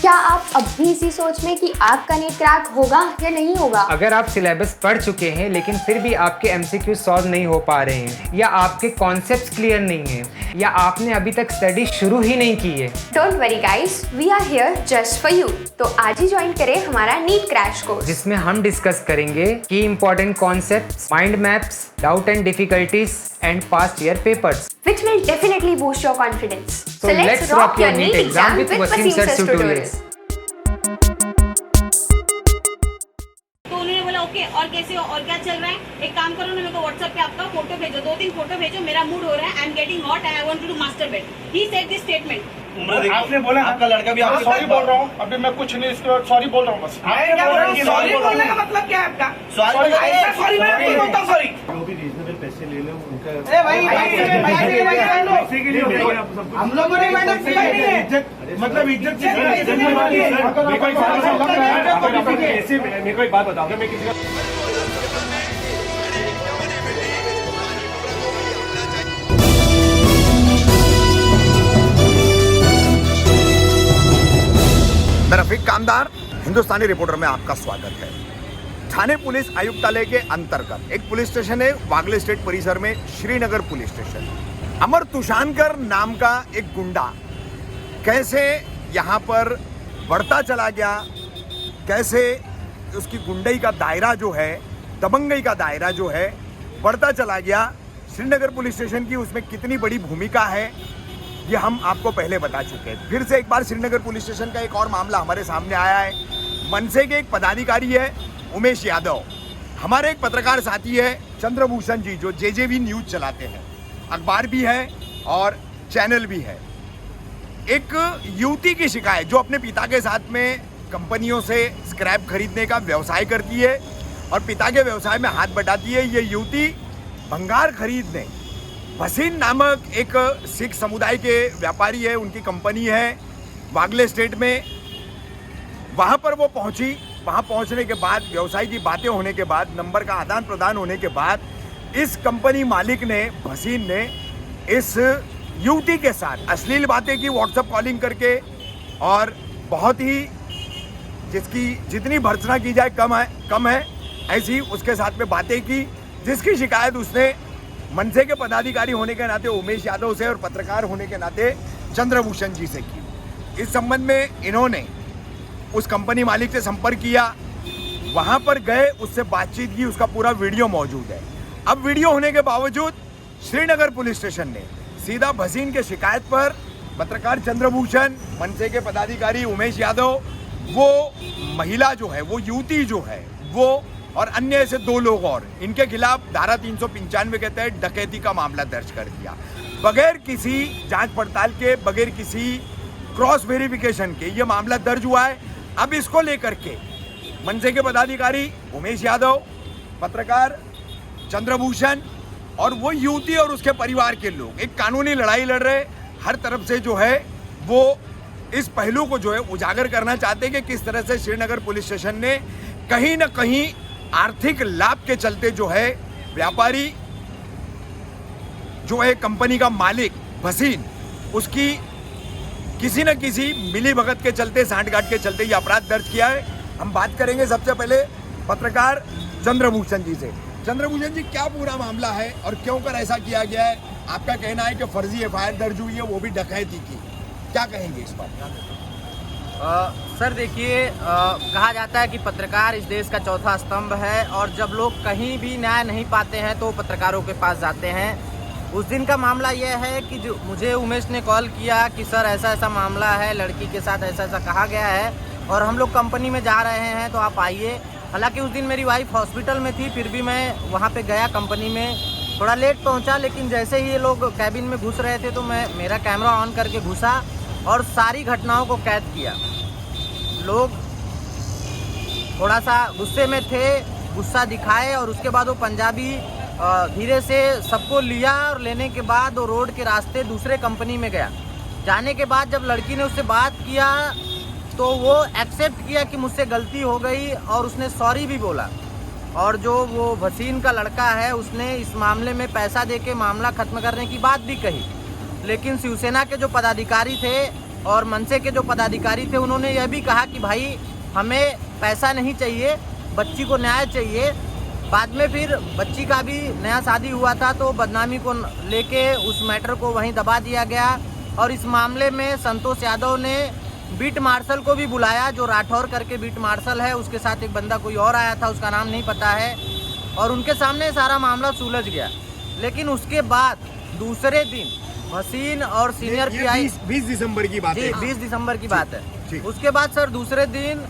क्या आप अब भी इसी सोच में कि आपका नीट क्रैक होगा या नहीं होगा? अगर आप सिलेबस पढ़ चुके हैं लेकिन फिर भी आपके एमसीक्यू सॉल्व नहीं हो पा रहे हैं, या आपके कॉन्सेप्ट्स क्लियर नहीं हैं, या आपने अभी तक स्टडी शुरू ही नहीं की है, don't worry guys, we are here just for you. तो आज ही ज्वाइन करें हमारा नीट क्रैश कोर्स, जिसमें हम डिस्कस करेंगे की important concepts, mind maps, doubt and difficulties and past year papers, which will definitely boost your confidence. So let's rock your NEET exam with Wasim Sir's tutorials. तो उन्होंने बोला okay, और कैसे हो और क्या चल रहा है, एक काम करो ना, मेरे को व्हाट्सएप पे आपका फोटो भेजो, 2-3 फोटो भेजो, मेरा मूड हो रहा है, I am getting hot and I want to do masturbate. He said this statement. आपने बोला आपका लड़का भी आपको सॉरी बोल रहा हूँ, अभी मैं कुछ नहीं, इसके बाद सॉरी बोल रहा हूँ बस। सॉरी बोलने का मतलब क्या है आपका? सॉरी मैं नहीं बोलता सॉरी। जो भी रीजनेबल पैसे ले लो उनका हम लोगों ने मैडम सिखाई नहीं है, मतलब इज्जत से मेरे को एक बात बताओ, मैं किसी का मैं रफीक कामदार, हिंदुस्तानी रिपोर्टर में आपका स्वागत है। थाने पुलिस आयुक्तालय के अंतर्गत एक पुलिस स्टेशन है वागले स्टेट परिसर में, श्रीनगर पुलिस स्टेशन। अमर तुषानकर नाम का एक गुंडा कैसे यहाँ पर बढ़ता चला गया, कैसे उसकी गुंडई का दायरा जो है, दबंगई का दायरा जो है बढ़ता चला गया, श्रीनगर पुलिस स्टेशन की उसमें कितनी बड़ी भूमिका है, ये हम आपको पहले बता चुके हैं। फिर से एक बार श्रीनगर पुलिस स्टेशन का एक और मामला हमारे सामने आया है। मनसे के एक पदाधिकारी है उमेश यादव, हमारे एक पत्रकार साथी है चंद्रभूषण जी, जो जेजेवी न्यूज चलाते हैं, अखबार भी है और चैनल भी है। एक युवती की शिकायत जो अपने पिता के साथ में कंपनियों से स्क्रैप खरीदने का व्यवसाय करती है और पिता के व्यवसाय में हाथ बटाती है। ये युवती भंगार खरीदने, भसीन नामक एक सिख समुदाय के व्यापारी है, उनकी कंपनी है वागले स्टेट में, वहाँ पर वो पहुँची। वहाँ पहुँचने के बाद व्यवसाय की बातें होने के बाद, नंबर का आदान प्रदान होने के बाद, इस कंपनी मालिक ने, भसीन ने इस युवती के साथ अश्लील बातें की, व्हाट्सएप कॉलिंग करके, और बहुत ही जिसकी जितनी भर्त्सना की जाए कम है ऐसी उसके साथ में बातें की, जिसकी शिकायत उसने मनसे के पदाधिकारी होने के नाते उमेश यादव से और पत्रकार होने के नाते चंद्रभूषण जी से की। इस संबंध में इन्होंने उस कंपनी मालिक से संपर्क किया, वहां पर गए, उससे बातचीत की, उसका पूरा वीडियो मौजूद है। अब वीडियो होने के बावजूद श्रीनगर पुलिस स्टेशन ने सीधा भसीन के शिकायत पर पत्रकार चंद्रभूषण, मनसे के पदाधिकारी उमेश यादव, वो महिला जो है, वो युवती जो है, वो और अन्य ऐसे 2 लोग और, इनके खिलाफ धारा 395 के तहत डकैती का मामला दर्ज कर दिया। बगैर किसी जांच पड़ताल के, बगैर किसी क्रॉस वेरिफिकेशन के ये मामला दर्ज हुआ है। अब इसको लेकर के मनसे के पदाधिकारी उमेश यादव, पत्रकार चंद्रभूषण और वो युवती और उसके परिवार के लोग एक कानूनी लड़ाई लड़ रहे। हर तरफ से जो है वो इस पहलू को जो है उजागर करना चाहते हैं कि किस तरह से श्रीनगर पुलिस स्टेशन ने कहीं ना कहीं आर्थिक लाभ के चलते जो है व्यापारी जो है कंपनी का मालिक भसीन, उसकी किसी न किसी मिली भगत के चलते, सांठगांठ के चलते ये अपराध दर्ज किया है। हम बात करेंगे सबसे पहले पत्रकार चंद्रभूषण जी से। चंद्रभूषण जी, क्या पूरा मामला है और क्यों कर ऐसा किया गया है? आपका कहना है कि फर्जी एफआईआर दर्ज हुई है, वो भी डकैती की, क्या कहेंगे इस पर? सर देखिए, कहा जाता है कि पत्रकार इस देश का चौथा स्तंभ है, और जब लोग कहीं भी न्याय नहीं पाते हैं तो पत्रकारों के पास जाते हैं। उस दिन का मामला यह है कि जो मुझे उमेश ने कॉल किया कि सर ऐसा ऐसा मामला है, लड़की के साथ ऐसा ऐसा कहा गया है और हम लोग कंपनी में जा रहे हैं, तो आप आइए। हालांकि उस दिन मेरी वाइफ हॉस्पिटल में थी, फिर भी मैं वहाँ पे गया कंपनी में, थोड़ा लेट पहुँचा, लेकिन जैसे ही ये लोग कैबिन में घुस रहे थे तो मैं मेरा कैमरा ऑन करके घुसा और सारी घटनाओं को कैद किया। लोग थोड़ा सा गुस्से में थे, गुस्सा दिखाए, और उसके बाद वो पंजाबी धीरे से सबको लिया, और लेने के बाद वो रोड के रास्ते दूसरे कंपनी में गया। जाने के बाद जब लड़की ने उससे बात किया तो वो एक्सेप्ट किया कि मुझसे गलती हो गई, और उसने सॉरी भी बोला। और जो वो भसीन का लड़का है, उसने इस मामले में पैसा देके मामला ख़त्म करने की बात भी कही। लेकिन शिवसेना के जो पदाधिकारी थे और मनसे के जो पदाधिकारी थे उन्होंने यह भी कहा कि भाई हमें पैसा नहीं चाहिए, बच्ची को न्याय चाहिए। बाद में फिर बच्ची का भी नया शादी हुआ था तो बदनामी को लेके उस मैटर को वहीं दबा दिया गया। और इस मामले में संतोष यादव ने बीट मार्शल को भी बुलाया, जो राठौर करके बीट मार्शल है, उसके साथ एक बंदा कोई और आया था, उसका नाम नहीं पता है, और उनके सामने सारा मामला सुलझ गया। लेकिन उसके बाद दूसरे दिन भसीन और सीनियर पीआई 20 दिसंबर की बात जी है। 20 दिसंबर की बात है। ठीक। उसके बाद सर दूसरे दिन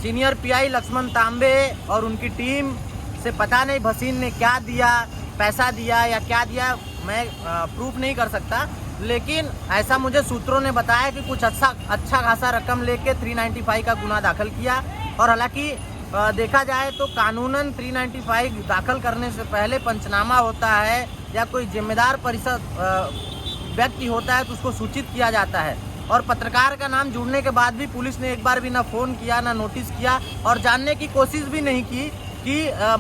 सीनियर पीआई लक्ष्मण तांबे और उनकी टीम से पता नहीं भसीन ने क्या दिया, पैसा दिया या क्या दिया, मैं प्रूफ नहीं कर सकता, लेकिन ऐसा मुझे सूत्रों ने बताया कि कुछ अच्छा खासा रकम लेके 395 का गुना दाखिल किया। और हालांकि देखा जाए तो कानूनन 395 दाखिल करने से पहले पंचनामा होता है या कोई जिम्मेदार परिषद व्यक्ति होता है तो उसको सूचित किया जाता है। और पत्रकार का नाम जुड़ने के बाद भी पुलिस ने एक बार भी ना फ़ोन किया ना नोटिस किया और जानने की कोशिश भी नहीं की कि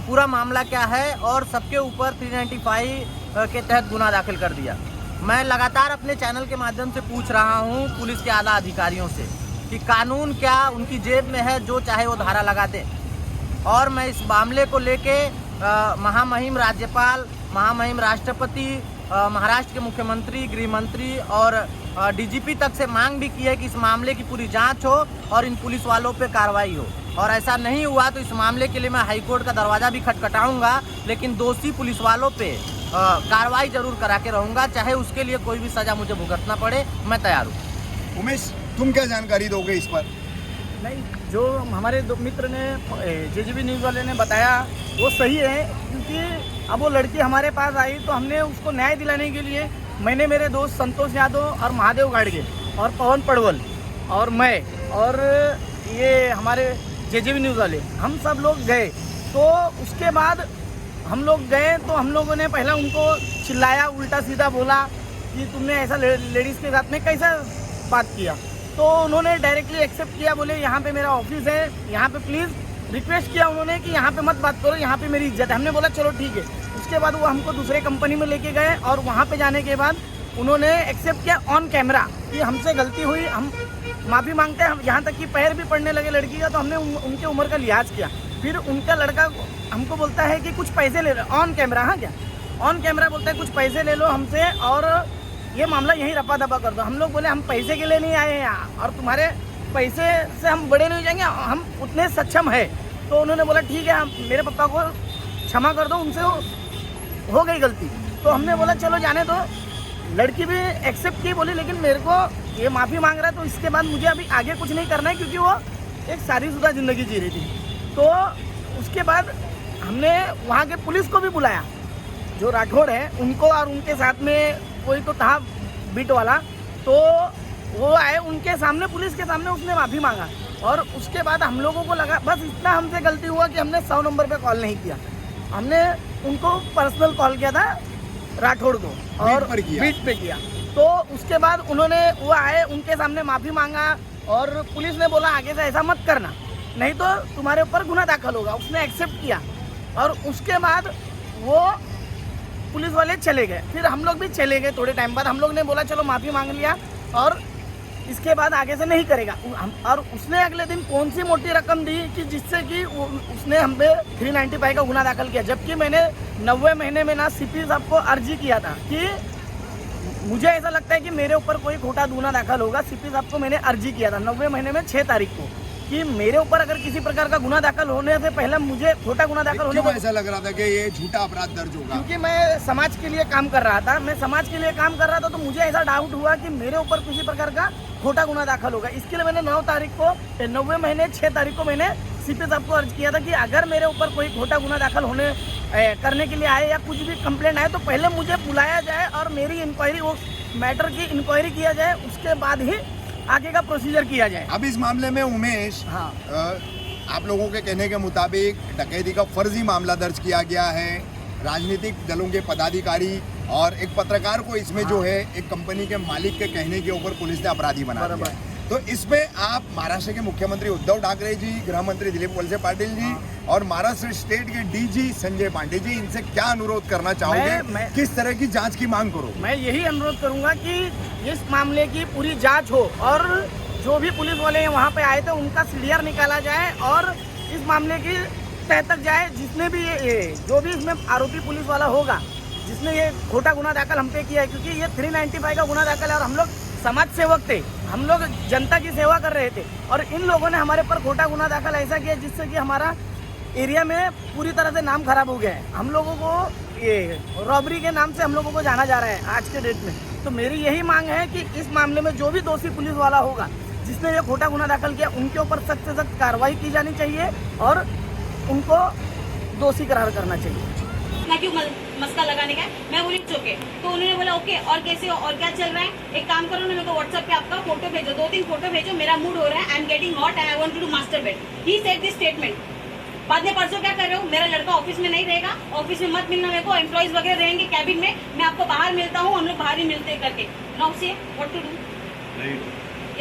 पूरा मामला क्या है, और सबके ऊपर 395 के तहत गुना दाखिल कर दिया। मैं लगातार अपने चैनल के माध्यम से पूछ रहा हूं पुलिस के आला अधिकारियों से कि कानून क्या उनकी जेब में है, जो चाहे वो धारा लगा दें। और मैं इस मामले को लेके महामहिम राज्यपाल, महामहिम राष्ट्रपति, महाराष्ट्र के मुख्यमंत्री, गृह मंत्री और डीजीपी तक से मांग भी की है कि इस मामले की पूरी जांच हो और इन पुलिस वालों पे कार्रवाई हो। और ऐसा नहीं हुआ तो इस मामले के लिए मैं हाईकोर्ट का दरवाज़ा भी खटखटाऊंगा, लेकिन दोषी पुलिस वालों पे कार्रवाई जरूर करा के रहूँगा, चाहे उसके लिए कोई भी सज़ा मुझे भुगतना पड़े, मैं तैयार हूँ। उमेश, तुम क्या जानकारी दोगे इस पर? नहीं, जो हमारे दो मित्र ने जेजेबी न्यूज़ वाले ने बताया वो सही है, क्योंकि अब वो लड़की हमारे पास आई तो हमने उसको न्याय दिलाने के लिए मैंने, मेरे दोस्त संतोष यादव और महादेव गाड़गे और पवन पड़वल और मैं और ये हमारे जेजेबी न्यूज़ वाले, हम सब लोग गए। तो उसके बाद हम लोग गए तो हम लोगों ने पहले उनको चिल्लाया, उल्टा सीधा बोला कि तुमने ऐसा लेडीज़ के साथ में कैसा बात किया। तो उन्होंने डायरेक्टली एक्सेप्ट किया, बोले यहाँ पे मेरा ऑफिस है, यहाँ पे प्लीज़ रिक्वेस्ट किया उन्होंने कि यहाँ पे मत बात करो, यहाँ पे मेरी इज्जत है। हमने बोला चलो ठीक है। उसके बाद वो हमको दूसरे कंपनी में लेके गए और वहाँ पे जाने के बाद उन्होंने एक्सेप्ट किया ऑन कैमरा कि हमसे गलती हुई, हम माफ़ी मांगते हैं। हम यहाँ तक कि पैर भी पड़ने लगे लड़की का, तो हमने उनके उम्र का लिहाज किया। फिर उनका लड़का हमको बोलता है कि कुछ पैसे ले लो, ऑन कैमरा, हाँ क्या ऑन कैमरा बोलता है कुछ पैसे ले लो हमसे और ये मामला यहीं रफा दफा कर दो। हम लोग बोले हम पैसे के लिए नहीं आए हैं यहाँ, और तुम्हारे पैसे से हम बड़े नहीं जाएंगे, हम उतने सक्षम है। तो उन्होंने बोला ठीक है, हम मेरे पापा को क्षमा कर दो, उनसे हो गई गलती। तो हमने बोला चलो जाने दो। लड़की भी एक्सेप्ट की, बोली लेकिन मेरे को ये माफ़ी मांग रहा है तो इसके बाद मुझे अभी आगे कुछ नहीं करना है, क्योंकि वो एक शादीशुदा ज़िंदगी जी रही थी। तो उसके बाद हमने वहाँ के पुलिस को भी बुलाया, जो राठौड़ है उनको, और उनके साथ में कोई तो था बीट वाला, तो वो आए उनके सामने, पुलिस के सामने उसने माफ़ी मांगा। और उसके बाद हम लोगों को लगा बस इतना हमसे गलती हुआ कि हमने 100 नंबर पे कॉल नहीं किया, हमने उनको पर्सनल कॉल किया था राठौड़ को और बीट पे किया। तो उसके बाद उन्होंने, वो आए उनके सामने माफ़ी मांगा और पुलिस ने बोला आगे से ऐसा मत करना, नहीं तो तुम्हारे ऊपर गुना दाखिल होगा। उसने एक्सेप्ट किया और उसके बाद वो पुलिस वाले चले गए। फिर हम लोग भी चले गए। थोड़े टाइम बाद हम लोग ने बोला चलो माफ़ी मांग लिया और इसके बाद आगे से नहीं करेगा। और उसने अगले दिन कौन सी मोटी रकम दी कि जिससे कि उसने हम पे 395 का गुना दाखिल किया, जबकि मैंने 90 महीने में ना सीपी साहब को अर्जी किया था कि मुझे ऐसा लगता है कि मेरे ऊपर कोई खोटा गुना दाखिल होगा। सीपी साहब को मैंने अर्जी किया था 90 महीने में 6 तारीख को कि मेरे ऊपर अगर किसी प्रकार का गुना दाखिल होने से पहले मुझे खोटा गुना दाखिल होने को ऐसा लग रहा था कि ये झूठा अपराध दर्ज होगा, क्योंकि मैं समाज के लिए काम कर रहा था। मैं समाज के लिए काम कर रहा था तो मुझे ऐसा डाउट हुआ कि मेरे ऊपर किसी प्रकार का खोटा गुना दाखिल होगा। इसके लिए मैंने 9 तारीख को 90 महीने 6 तारीख को मैंने सीपी साहब को अर्ज किया था कि अगर मेरे ऊपर कोई खोटा गुना दाखिल होने करने के लिए आए या कुछ भी कंप्लेंट आए तो पहले मुझे बुलाया जाए और मेरी इंक्वायरी, वो मैटर की इंक्वायरी किया जाए, उसके बाद ही आगे का प्रोसीजर किया जाए। अब इस मामले में उमेश, हाँ, आप लोगों के कहने के मुताबिक डकैती का फर्जी मामला दर्ज किया गया है। राजनीतिक दलों के पदाधिकारी और एक पत्रकार को इसमें जो है एक कंपनी के मालिक के कहने के ऊपर पुलिस ने अपराधी बना दिया है। तो इसमें आप महाराष्ट्र के मुख्यमंत्री उद्धव ठाकरे जी, गृह मंत्री दिलीप वलसे पाटिल जी और महाराष्ट्र स्टेट के डीजी संजय पांडे जी, इनसे क्या अनुरोध करना चाहोगे? किस तरह की जांच की मांग करो? मैं यही अनुरोध करूंगा कि इस मामले की पूरी जांच हो और जो भी पुलिस वाले वहां पे आए थे उनका क्लियर निकाला जाए और इस मामले की तह तक जाए। जिसने भी जो भी इसमें आरोपी पुलिस वाला होगा जिसने ये खोटा गुना दाखिल हम पे किया है, क्योंकि ये 395 का गुना दाखिल है और हम लोग समाज सेवक थे, हम लोग जनता की सेवा कर रहे थे और इन लोगों ने हमारे पर खोटा गुना दाखिल ऐसा किया जिससे कि हमारा एरिया में पूरी तरह से नाम खराब हो गया है। हम लोगों को ये रॉबरी के नाम से हम लोगों को जाना जा रहा है आज के डेट में। तो मेरी यही मांग है कि इस मामले में जो भी दोषी पुलिस वाला होगा जिसने ये खोटा गुना दाखिल किया उनके ऊपर सख्त से सख्त कार्रवाई की जानी चाहिए और उनको दोषी करार करना चाहिए। ना क्यों मस्का लगाने का है। मैं बोली चुके तो उन्होंने बोला ओके और कैसे हो और क्या चल रहा है, एक काम करो ना, मेरे को व्हाट्सएप पे आपका फोटो भेजो, 2-3 फोटो भेजो, मेरा मूड हो रहा है, I am getting hot and I want to do masturbate. He said this statement. बाद में परसों क्या कर रहे हो, मेरा लड़का ऑफिस में नहीं रहेगा, ऑफिस में मत मिलना मेरे को, एम्प्लॉइज वगैरह रहेंगे कैबिन में, मैं आपको बाहर मिलता हूँ, हम लोग बाहर ही मिलते करके। Now say what to do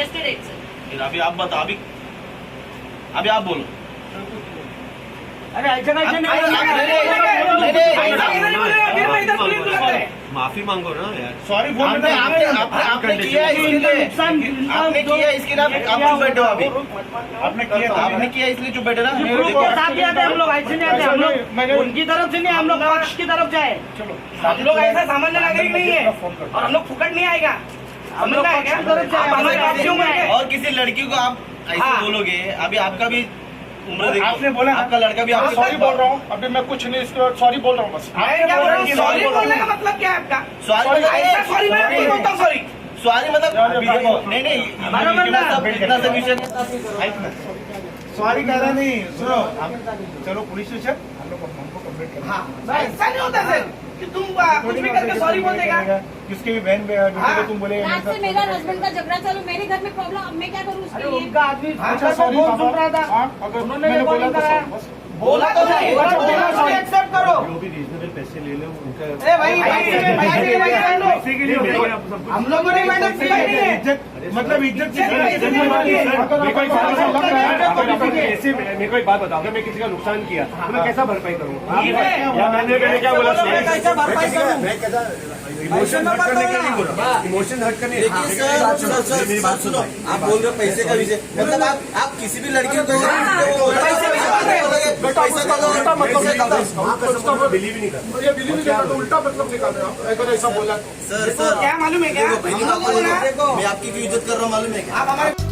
yesterday sir. अभी आप बताओ, अभी आप बोलो। अरे ऐसा माफी मांगो ना यार। सॉरी बोल आपने किया इसके लिए, आपने किया इसके लिए आप चुप बैठो अभी। आपने किया इसलिए चुप बैठे ना। साथ दिया था हम लोग, ऐसे नहीं आते हम लोग, उनकी तरफ से नहीं, हम लोग पक्ष की तरफ जाए। हम लोग ऐसा सामान्य नागरिक नहीं है और हम लोग फुकट नहीं आएगा, हम लोग और किसी लड़की को आप ऐसे बोलोगे, अभी आपका भी उम्र देखो, आपने बोला आपका लड़का भी आपके सॉरी बोल रहा हूँ, अभी मैं कुछ नहीं, इसको सॉरी बोल रहा हूँ बस। सॉरी बोलने का मतलब क्या है आपका? सॉरी सॉरी मैं आपको बोलता हूँ सॉरी। सॉरी मतलब नहीं इतना सा विषय सॉरी कह रहा नहीं, सुनो चलो पुलिस स्टेशन, हम लोग हमको कंप्लेंट करना। हाँ, ऐसा नहीं होता सर कि तुम कुछ भी करके सॉरी बोल देगा। किसके भी बहन बेटे तुम बोले रात से मेरा हस्बैंड का झगड़ा चालू, मेरे घर में प्रॉब्लम, अब मैं क्या करूँ उसके लिए? उनका आदमी अच्छा सॉरी सुन रहा था, अगर उन्होंने मैंने बोला रिकॉर्डिंग तो कराया। बस बोला तो नहीं, सॉरी एक्सेप्ट करो। जो भी रीजनेबल पैसे ले लो उनका। ए भाई पैसे के लिए हम लोगों ने मैडम सिखाई नहीं है। इज्जत मतलब इज्जत मेरे को एक बात बताओ, अगर मैं किसी का नुकसान किया तो मैं कैसा भरपाई करूँ? या मैंने क्या बोला? इमोशन हर्ट करने के लिए नहीं बोला, इमोशन हर्ट करने। मेरी बात सुनो, आप बोल रहे हो पैसे का विषय, मतलब आप किसी भी लड़की को बिलीव ही नहीं करता, उल्टा मतलब निकाल रहे हो, अगर ऐसा बोला सर क्या मालूम है क्या? मैं आपकी क्यों इज्जत कर रहा हूँ मालूम है क्या? आप हमारे